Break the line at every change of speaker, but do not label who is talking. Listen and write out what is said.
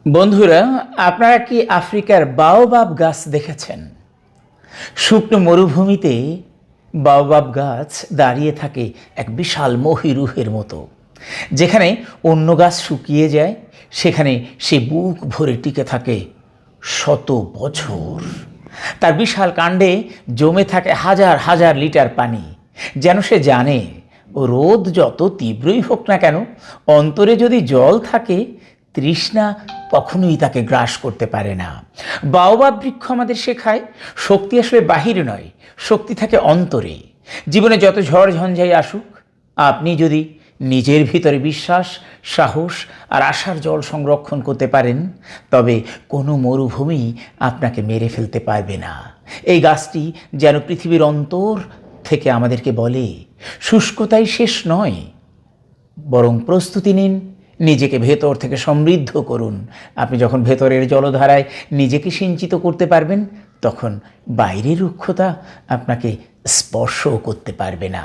বন্ধুরা, আপনারা কি আফ্রিকার বাওবাব গাছ দেখেছেন? শুকনো মরুভূমিতে বাওবাব গাছ দাঁড়িয়ে থাকে এক বিশাল মহিরুহের মতো। যেখানে অন্য গাছ শুকিয়ে যায়, সেখানে সে বুক ভরে টিকে থাকে শত বছর। তার বিশাল কাণ্ডে জমে থাকে হাজার হাজার লিটার পানি। যেন সে জানে, ও রোদ যত তীব্রই হোক না কেন, অন্তরে যদি জল থাকে, তৃষ্ণা কখনোই তাকে গ্রাস করতে পারে না। বাওবাব বৃক্ষ আমাদের শেখায়, শক্তি আসলে বাহিরে নয়, শক্তি থাকে অন্তরে। জীবনে যত ঝড় ঝঞ্ঝাই আসুক, আপনি যদি নিজের ভিতরে বিশ্বাস, সাহস আর আশার জল সংরক্ষণ করতে পারেন, তবে কোনো মরুভূমি আপনাকে মেরে ফেলতে পারবে না। এই গাছটি যেন পৃথিবীর অন্তর থেকে আমাদেরকে বলে, শুষ্কতাই শেষ নয়, বরং প্রস্তুতি নিন, নিজেকে ভেতর থেকে সমৃদ্ধ করুন। আপনি যখন ভেতরের জলধারায় নিজেকে সিঞ্চিত করতে পারবেন, তখন বাইরের রুক্ষতা আপনাকে স্পর্শও করতে পারবে না।